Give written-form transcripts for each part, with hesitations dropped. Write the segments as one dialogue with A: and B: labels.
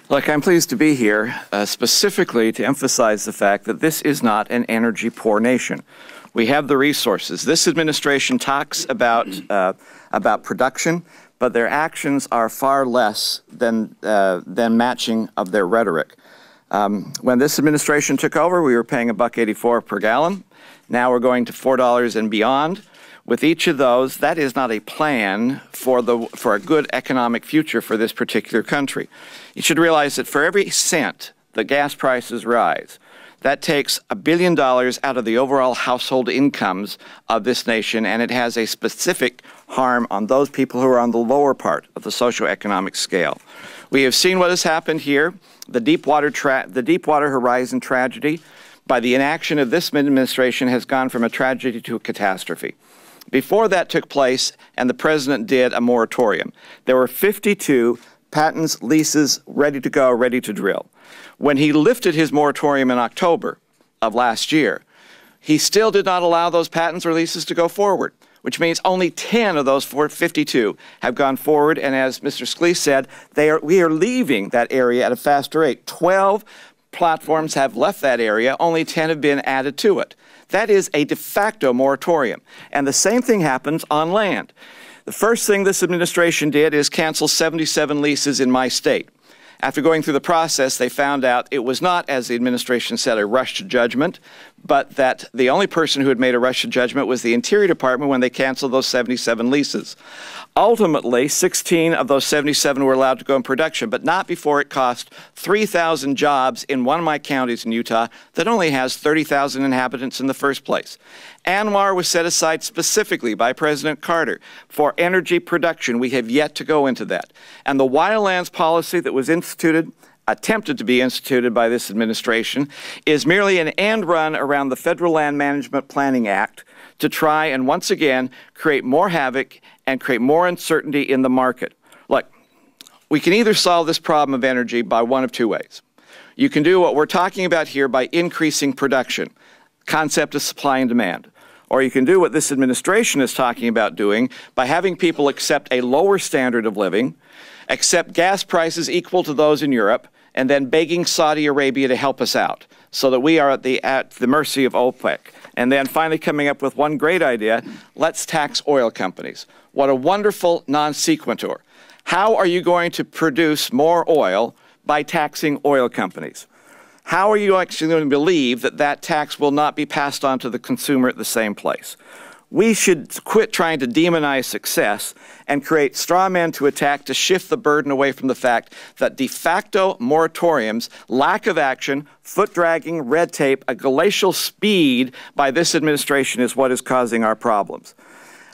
A: Look, I'm pleased to be here specifically to emphasize the fact that this is not an energy-poor nation. We have the resources. This administration talks about production, but their actions are far less than matching of their rhetoric. When this administration took over, we were paying $1.84 per gallon. Now we're going to $4 and beyond. With each of those, that is not a plan for a good economic future for this particular country. You should realize that for every cent the gas prices rise, that takes $1 billion out of the overall household incomes of this nation, and it has a specific harm on those people who are on the lower part of the socioeconomic scale. We have seen what has happened here, the Deepwater Horizon tragedy. By the inaction of this administration has gone from a tragedy to a catastrophe. Before that took place, and the president did a moratorium, there were 52 patents, leases ready to go, ready to drill. When he lifted his moratorium in October of last year, he still did not allow those patents or leases to go forward, which means only 10 of those 52 have gone forward. And as Mr. Scalise said, we are leaving that area at a faster rate. 12 platforms have left that area, only 10 have been added to it. That is a de facto moratorium. And the same thing happens on land. The first thing this administration did is cancel 77 leases in my state. After going through the process, they found out it was not, as the administration said, a rush to judgment, but that the only person who had made a rush to judgment was the Interior Department when they canceled those 77 leases. Ultimately, 16 of those 77 were allowed to go in production, but not before it cost 3,000 jobs in one of my counties in Utah that only has 30,000 inhabitants in the first place. ANWR was set aside specifically by President Carter for energy production. We have yet to go into that. And the wildlands policy that was attempted to be instituted by this administration is merely an end run around the Federal Land Management Planning Act to try and once again create more havoc and create more uncertainty in the market. Look, we can either solve this problem of energy by one of two ways. You can do what we're talking about here by increasing production, concept of supply and demand. Or you can do what this administration is talking about doing by having people accept a lower standard of living, accept gas prices equal to those in Europe, and then begging Saudi Arabia to help us out so that we are at the mercy of OPEC. And then finally coming up with one great idea, let's tax oil companies. What a wonderful non sequitur. How are you going to produce more oil by taxing oil companies? How are you actually going to believe that that tax will not be passed on to the consumer at the same place? We should quit trying to demonize success and create straw men to attack to shift the burden away from the fact that de facto moratoriums, lack of action, foot dragging, red tape, a glacial speed by this administration is what is causing our problems.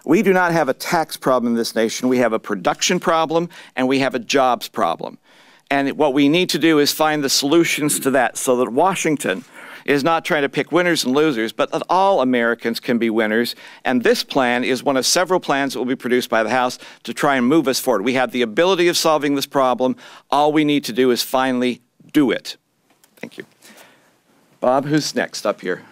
A: We do not have a tax problem in this nation. We have a production problem and we have a jobs problem. And what we need to do is find the solutions to that so that Washington is not trying to pick winners and losers, but that all Americans can be winners. And this plan is one of several plans that will be produced by the House to try and move us forward. We have the ability of solving this problem. All we need to do is finally do it. Thank you. Bob, who's next up here?